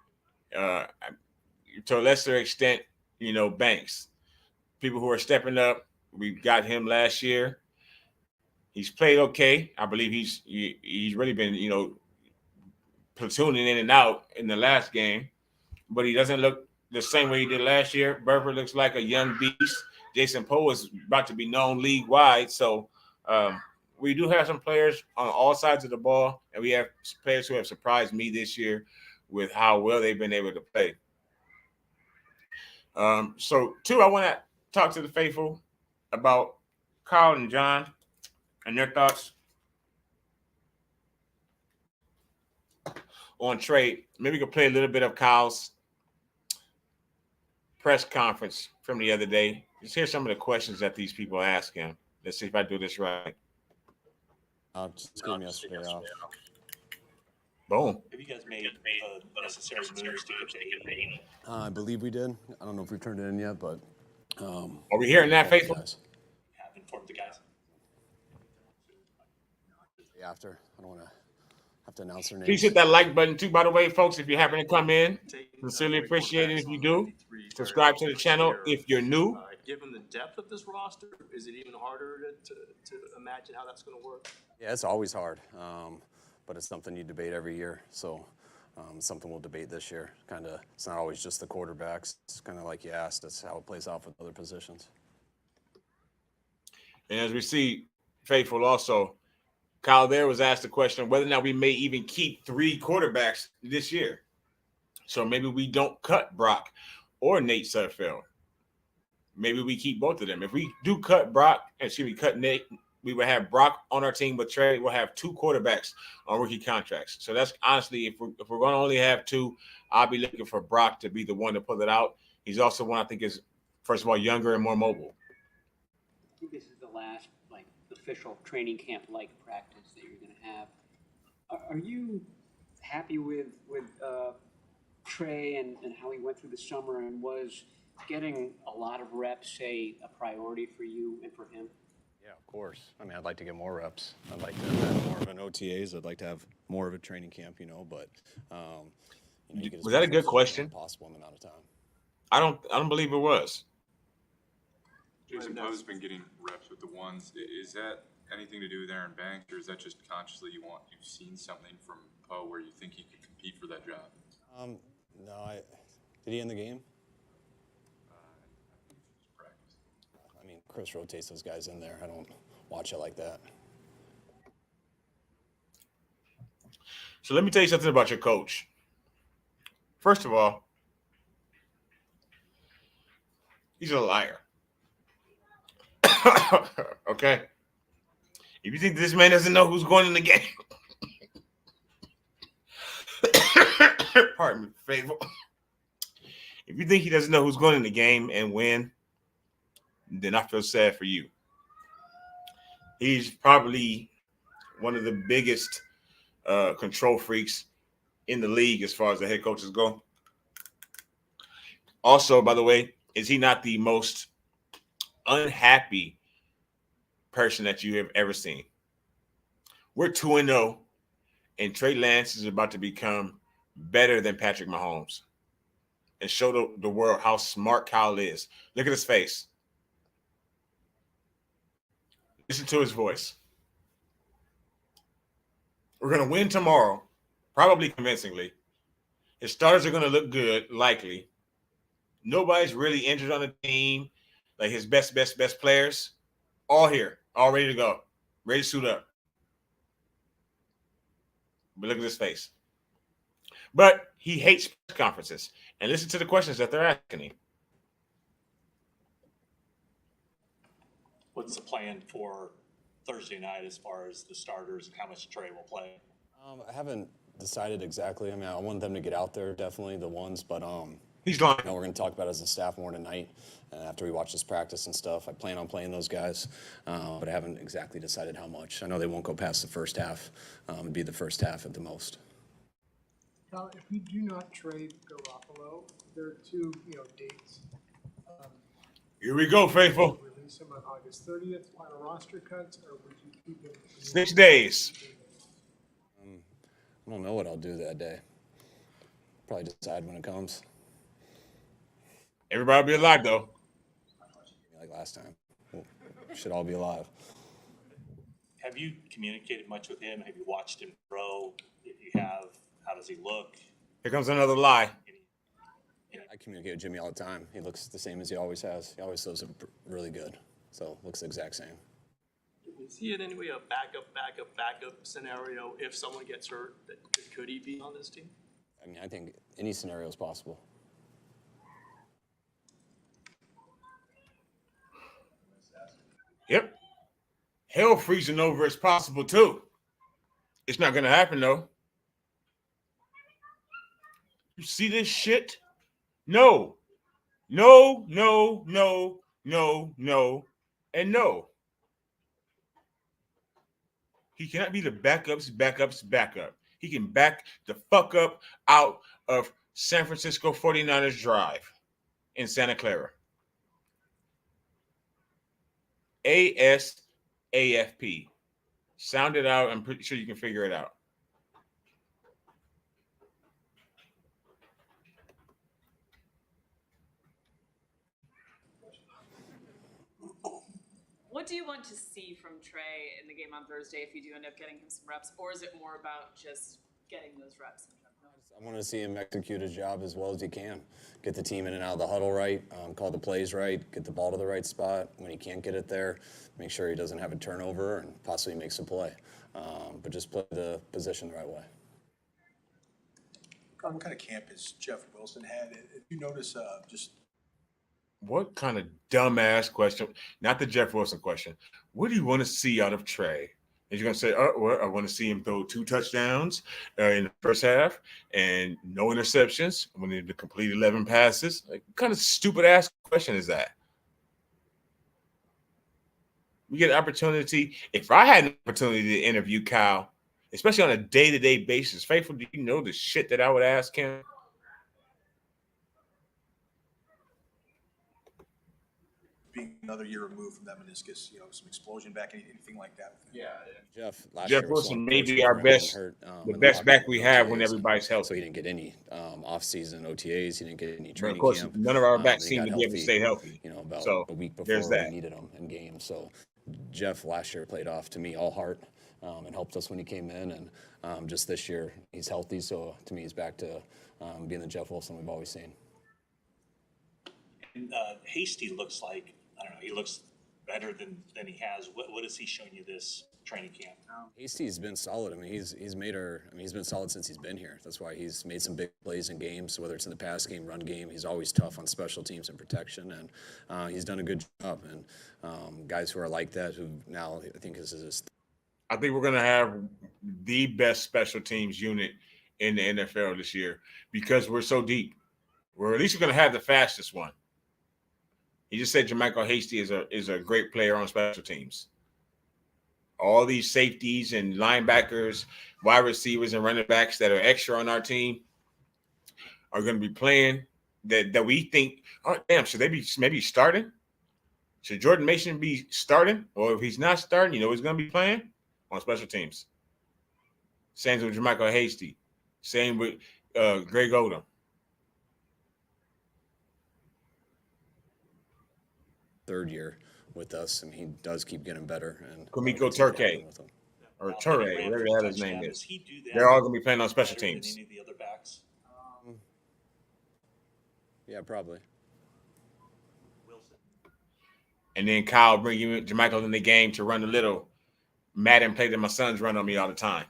to a lesser extent, Banks. People who are stepping up. We got him last year. He's played okay. I believe he's really been, platooning in and out in the last game, but he doesn't look the same way he did last year. Burford looks like a young beast. Jason Poe is about to be known league-wide. So we do have some players on all sides of the ball, and we have players who have surprised me this year with how well they've been able to play. Two, I want to talk to the faithful about Kyle and John and their thoughts on trade. Maybe we could play a little bit of Kyle's press conference from the other day. Just hear some of the questions that these people ask him. Let's see if I do this right. Just getting yesterday off. Boom. Have you guys made necessary moves to get the 80? I believe we did. I don't know if we've turned it in yet, but are we hearing that, faithful? Have informed the guys. After, I don't want to have to announce their names. Please hit that like button too, by the way, folks, if you happen to come in. Sincerely appreciate it if you do. Subscribe to the channel if you're new. Given the depth of this roster, is it even harder to imagine how that's going to work? Yeah, it's always hard, but it's something you debate every year. So something we'll debate this year. It's not always just the quarterbacks. It's kind of like you asked. It's how it plays out with other positions. And as we see, faithful also, Kyle there was asked the question whether or not we may even keep 3 quarterbacks this year. So maybe we don't cut Brock or Nate Sudfeld. Maybe we keep both of them. If we do cut Nate, we would have Brock on our team with Trey. We'll have 2 quarterbacks on rookie contracts. So that's honestly, if we're going to only have 2, I'll be looking for Brock to be the one to pull it out. He's also one I think is, first of all, younger and more mobile. I think this is the last official training camp practice that you're going to have. Are you happy with Trey and how he went through the summer, and was getting a lot of reps a priority for you and for him? Yeah, of course. I mean, I'd like to get more reps. I'd like to have more of an OTAs. I'd like to have more of a training camp, but was that a good question? Possible in the amount of time. I don't believe it was. Jason Poe's been getting reps with the ones. Is that anything to do with Aaron Banks, or is that just consciously you've seen something from Poe where you think he could compete for that job? No, did he end the game? Practice. I mean, Chris rotates those guys in there. I don't watch it like that. So let me tell you something about your coach. First of all, he's a liar. Okay? If you think this man doesn't know who's going in the game, pardon me, faithful. If you think he doesn't know who's going in the game and when, then I feel sad for you. He's probably one of the biggest control freaks in the league as far as the head coaches go. Also, by the way, is he not the most unhappy person that you have ever seen? We're 2-0, and Trey Lance is about to become better than Patrick Mahomes and show the world how smart Kyle is. Look at his face. Listen to his voice. We're going to win tomorrow, probably convincingly. His starters are going to look good, likely. Nobody's really injured on the team. Like his best players, all here, all ready to go, ready to suit up. But look at his face. But he hates press conferences. And listen to the questions that they're asking him. What's the plan for Thursday night as far as the starters and how much Trey will play? I haven't decided exactly. I mean, I want them to get out there, definitely the ones, but he's lying. we're going to talk about it as a staff more tonight. After we watch this practice and stuff, I plan on playing those guys, but I haven't exactly decided how much. I know they won't go past the first half. It'd be the first half at the most. Kyle, if you do not trade Garoppolo, there are two, dates. Here we go, faithful. Release him on August 30th, final roster cuts, or would you keep him? 6 days. I don't know what I'll do that day. Probably decide when it comes. Everybody be alive, though. Like last time. We should all be alive. Have you communicated much with him? Have you watched him throw? If you have, how does he look? Here comes another lie. I communicate with Jimmy all the time. He looks the same as he always has. He always throws it really good. So looks the exact same. Is he in any way a backup scenario if someone gets hurt? Could he be on this team? I mean, I think any scenario is possible. Yep. Hell freezing over is possible, too. It's not going to happen, though. You see this shit? No. No, no, no, no, no, and no. He cannot be the backup's backup. He can back the fuck up out of San Francisco 49ers Drive in Santa Clara. ASAFP. Sound it out. I'm pretty sure you can figure it out. What do you want to see from Trey in the game on Thursday if you do end up getting him some reps, or is it more about just getting those reps? I want to see him execute his job as well as he can. Get the team in and out of the huddle right, call the plays right, get the ball to the right spot. When he can't get it there, make sure he doesn't have a turnover and possibly makes a play. But just play the position the right way. What kind of camp has Jeff Wilson had? Did you notice just What kind of dumbass question? Not the Jeff Wilson question. What do you want to see out of Trey? And you're going to say, well, I want to see him throw 2 touchdowns in the first half and no interceptions when he complete 11 passes. Like, what kind of stupid-ass question is that? We get an opportunity. If I had an opportunity to interview Kyle, especially on a day-to-day basis, Faithful, do you know the shit that I would ask him? being another year removed from that meniscus, some explosion back, anything like that? Jeff Wilson may be our best, the best back we have when everybody's healthy. So he didn't get any off-season OTAs. He didn't get any training of course, camp. none of our backs He seem got to be able to stay healthy. About So, a week before there's that. we needed him in games. So Jeff last year played off, to me, all heart and helped us when he came in. And just this year, he's healthy. So to me, he's back to being the Jeff Wilson we've always seen. And Hasty looks like, I don't know, he looks better than he has. What has he shown you this training camp? Hasty's been solid. I mean, he's been solid since he's been here. That's why he's made some big plays in games, whether it's in the pass game, run game. He's always tough on special teams and protection, and he's done a good job. And guys who are like that, who now I think is his. I think we're going to have the best special teams unit in the NFL this year because we're so deep. We're at least going to have the fastest one. He just said Jermichael Hasty is a great player on special teams. All these safeties and linebackers, wide receivers and running backs that are extra on our team are going to be playing that we think, oh, damn, should they be maybe starting? Should Jordan Mason be starting? Or if he's not starting, you know he's going to be playing on special teams. Same with Jermichael Hasty. Same with Greg Odom. Third year with us, and he does keep getting better. And Kamiko Turkey. Or Turre, whatever the hell his name is. They're all going to be playing on special teams. Any of the other backs? Yeah, probably. Wilson. And then Kyle bring you Jermichael in the game to run a little Madden play that my sons run on me all the time.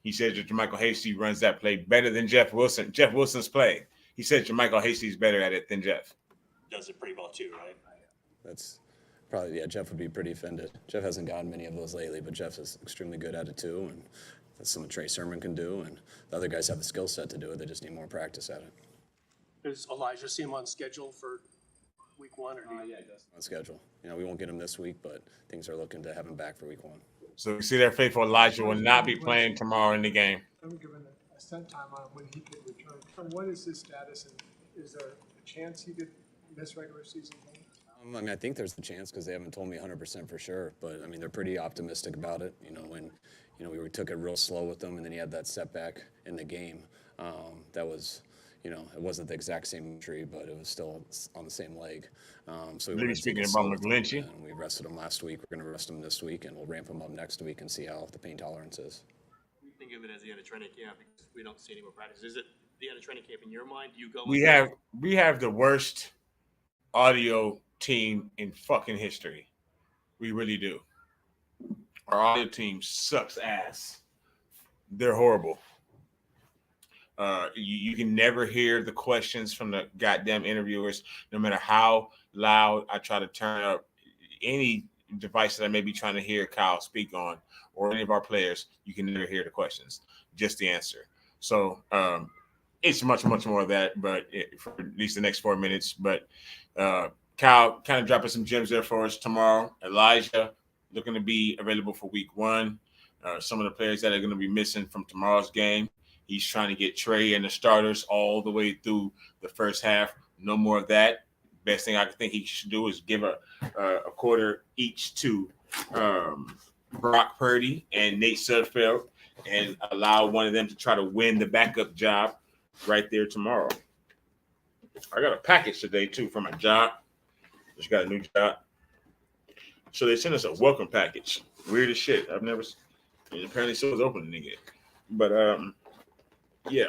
He says that Jermichael Hasty runs that play better than Jeff Wilson. Jeff Wilson's play. He says Jermichael Hasty's better at it than Jeff. Does it pretty well too, right? That's probably, yeah, Jeff would be pretty offended. Jeff hasn't gotten many of those lately, but Jeff is extremely good at it too, and that's something Trey Sermon can do, and the other guys have the skill set to do it. They just need more practice at it. Does Elijah seem on schedule for week 1 or Yeah, he does. On schedule. You know, we won't get him this week, but things are looking to have him back for week 1. So you see there, faithful Elijah will not be playing tomorrow in the game. I'm given a set time on when he could return. What is his status, and is there a chance he could miss regular season games? I mean, I think there's the chance because they haven't told me 100% for sure, but I mean, they're pretty optimistic about it. You know, when we took it real slow with them, and then he had that setback in the game. That was, it wasn't the exact same injury, but it was still on the same leg. So we speaking about McGlinchey, and we rested him last week. We're going to rest him this week, and we'll ramp him up next week and see how the pain tolerance is. We think of it as the end of training camp because we don't see any more practice. Is it the end of training camp in your mind? Do you go? We have the worst audio team in fucking history. We really do. Our audio team sucks ass. They're horrible. You can never hear the questions from the goddamn interviewers, no matter how loud I try to turn up any device that I may be trying to hear Kyle speak on, or any of our players. You can never hear the questions, just the answer. So it's much more of that, but for at least the next 4 minutes. But Kyle kind of dropping some gems there for us tomorrow. Elijah looking to be available for week 1. Some of the players that are going to be missing from tomorrow's game. He's trying to get Trey and the starters all the way through the first half. No more of that. Best thing I think he should do is give a quarter each to Brock Purdy and Nate Sudfeld and allow one of them to try to win the backup job right there tomorrow. I got a package today, too, for my job. Just got a new job. So they sent us a welcome package. Weird as shit. I've never seen. Apparently, so was opening it. But, yeah.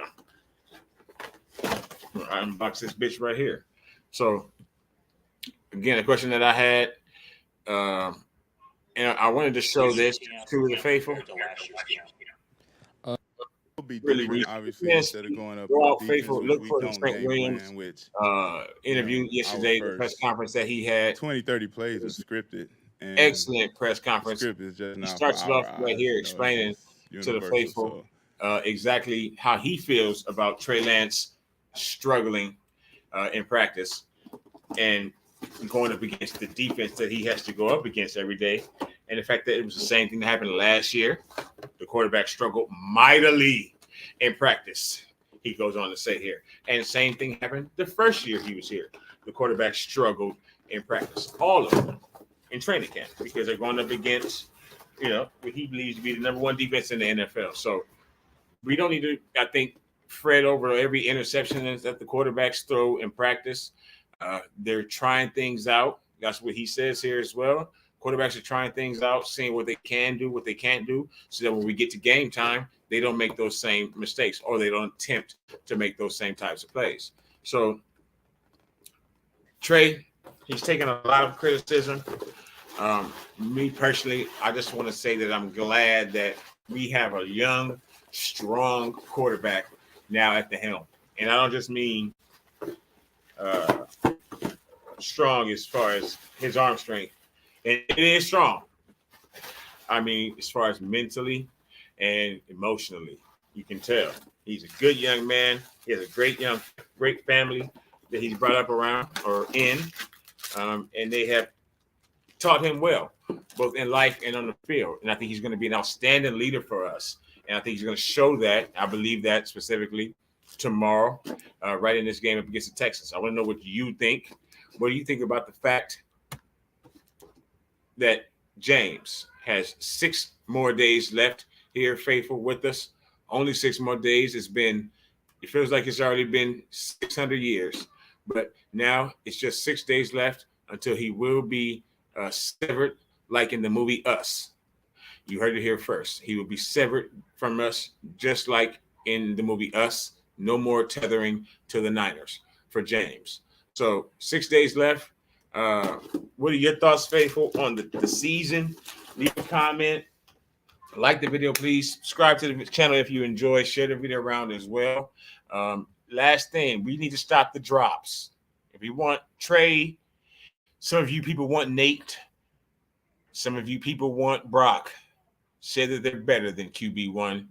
I unboxed this bitch right here. So, again, a question that I had, and I wanted to show this to the faithful. Be really, different, obviously, instead of going up faithful. Look for the Frank Williams plan, which, interview yesterday, the press conference that he had. 20-30 plays are scripted. And excellent press conference. He starts it off right here explaining to the faithful exactly how he feels about Trey Lance struggling in practice and going up against the defense that he has to go up against every day. And the fact that it was the same thing that happened last year. The quarterback struggled mightily in practice, he goes on to say here. And the same thing happened the first year he was here. The quarterback struggled in practice. All of them in training camp because they're going up against, what he believes to be the number 1 defense in the NFL. So we don't need to, I think, fret over every interception that the quarterbacks throw in practice. They're trying things out. That's what he says here as well. Quarterbacks are trying things out, seeing what they can do, what they can't do, so that when we get to game time, they don't make those same mistakes or they don't attempt to make those same types of plays. So Trey, he's taken a lot of criticism. Me personally, I just want to say that I'm glad that we have a young, strong quarterback now at the helm. And I don't just mean strong as far as his arm strength. And it is strong. I mean, as far as mentally and emotionally, you can tell. He's a good young man. He has a great family that he's brought up around or in. And they have taught him well, both in life and on the field. And I think he's going to be an outstanding leader for us. And I think he's going to show that. I believe that specifically tomorrow, right in this game up against the Texans. I want to know what you think. What do you think about the fact that James has 6 more days left here, faithful, with us? Only 6 more days. It feels like it's already been 600 years. But now it's just 6 days left until he will be severed, like in the movie Us. You heard it here first. He will be severed from us, just like in the movie Us. No more tethering to the Niners for James. So 6 days left. What are your thoughts, faithful, on the season? Leave a comment. Like the video, please. Subscribe to the channel if you enjoy. Share the video around as well. Last thing, we need to stop the drops. If you want Trey, some of you people want Nate. Some of you people want Brock. Say that they're better than QB1.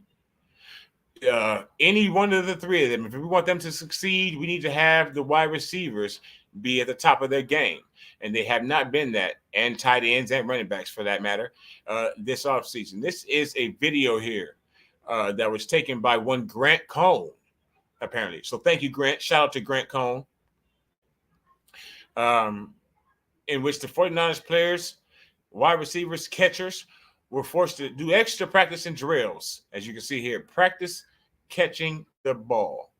Any one of the 3 of them, if we want them to succeed, we need to have the wide receivers be at the top of their game. And they have not been that, and tight ends and running backs for that matter, this offseason. This is a video here that was taken by one Grant Cohn, apparently. So thank you, Grant. Shout out to Grant Cohn. In which the 49ers players, wide receivers, catchers, were forced to do extra practice and drills. As you can see here, practice catching the ball.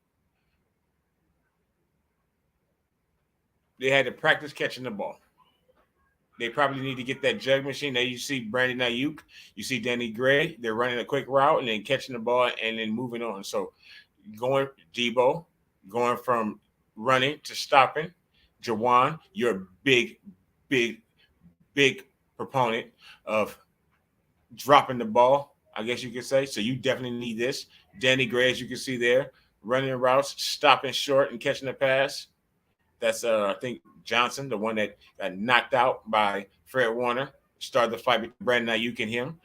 They had to practice catching the ball. They probably need to get that jug machine. Now you see Brandon Ayuk, you see Danny Gray. They're running a quick route and then catching the ball and then moving on. So Debo, going from running to stopping. Jawan, you're a big proponent of dropping the ball, I guess you could say. So you definitely need this. Danny Gray, as you can see there, running routes, stopping short and catching the pass. That's, I think, Johnson, the one that got knocked out by Fred Warner, started the fight between Brandon Ayuk and him.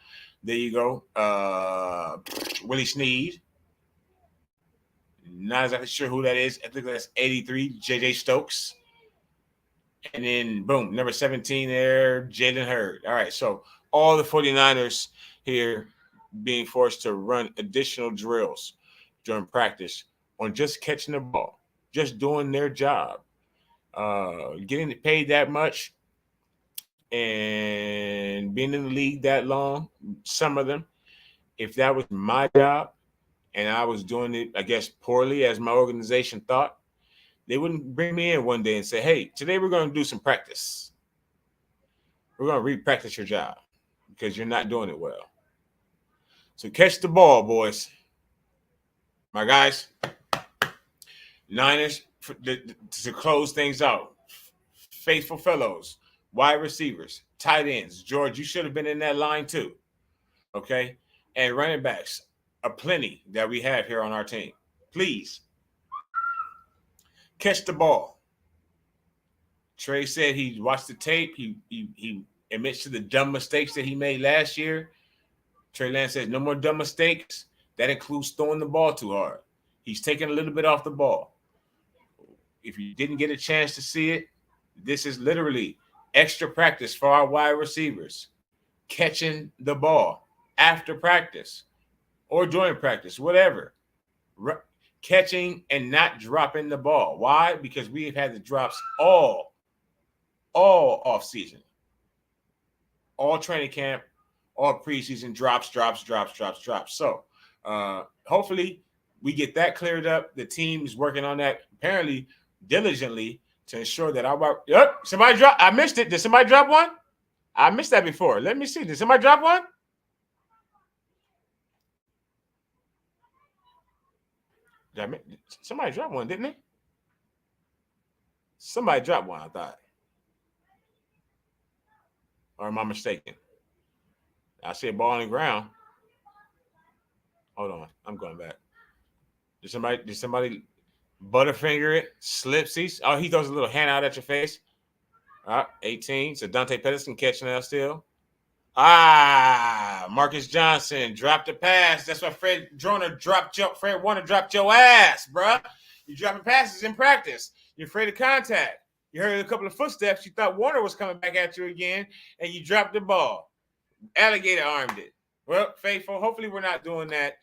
There you go. Willie Snead. Not exactly sure who that is. I think that's 83, J.J. Stokes. And then, boom, number 17 there, Jalen Hurd. All right, so all the 49ers here being forced to run additional drills during practice on just catching the ball, just doing their job. Getting paid that much and being in the league that long, some of them, if that was my job and I was doing it, I guess, poorly as my organization thought, they wouldn't bring me in one day and say, hey, today we're going to do some practice. We're going to re-practice your job because you're not doing it well. So catch the ball, boys. My guys, Niners, to close things out, faithful fellows, wide receivers, tight ends. George, you should have been in that line too, okay? And running backs, aplenty that we have here on our team. Please, catch the ball. Trey said he watched the tape. He admits to the dumb mistakes that he made last year. Trey Lance says no more dumb mistakes. That includes throwing the ball too hard. He's taking a little bit off the ball. If you didn't get a chance to see it, this is literally extra practice for our wide receivers, catching the ball after practice or during practice, whatever. Catching and not dropping the ball. Why? Because we have had the drops all off season, all training camp, all preseason drops. So hopefully we get that cleared up. The team is working on that apparently diligently to ensure that our somebody drop. I missed it. Did somebody drop one? I missed that before. Let me see. Did somebody drop one? Somebody dropped one, didn't they? Somebody dropped one, I thought. Or am I mistaken? I see a ball on the ground. Hold on. I'm going back. Did somebody butterfinger it? Slipsies? Oh, he throws a little hand out at your face. 18. So Dante Pedersen catching that still. Marcus Johnson dropped the pass. That's why Fred Warner dropped your ass, bruh. You dropping passes in practice. You're afraid of contact. You heard a couple of footsteps. You thought Warner was coming back at you again, and you dropped the ball. Alligator armed it. Well, Faithful, hopefully we're not doing that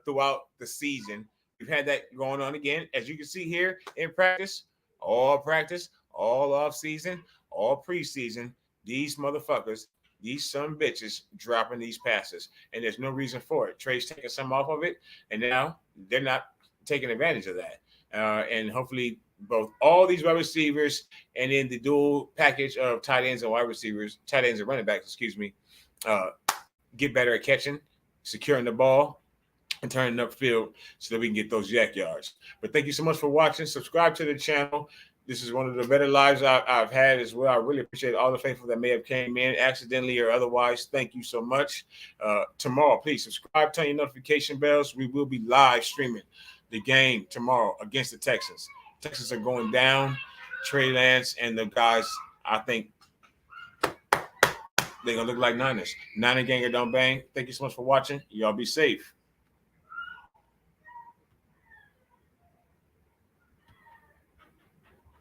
throughout the season. We've had that going on again. As you can see here in practice, all off season, all preseason, these motherfuckers, these some bitches dropping these passes. And there's no reason for it. Trey's taking some off of it, and now they're not taking advantage of that. And hopefully all these wide receivers and then the dual package of tight ends and wide receivers, tight ends and running backs, get better at catching, securing the ball, and turning upfield so that we can get those yak yards. But thank you so much for watching. Subscribe to the channel. This is one of the better lives I've had as well. I really appreciate all the faithful that may have came in accidentally or otherwise. Thank you so much. Tomorrow, please subscribe, turn your notification bells. We will be live streaming the game tomorrow against the Texans. Texans are going down. Trey Lance and the guys, I think they're going to look like Niners. Niner Ganger don't bang. Thank you so much for watching. Y'all be safe.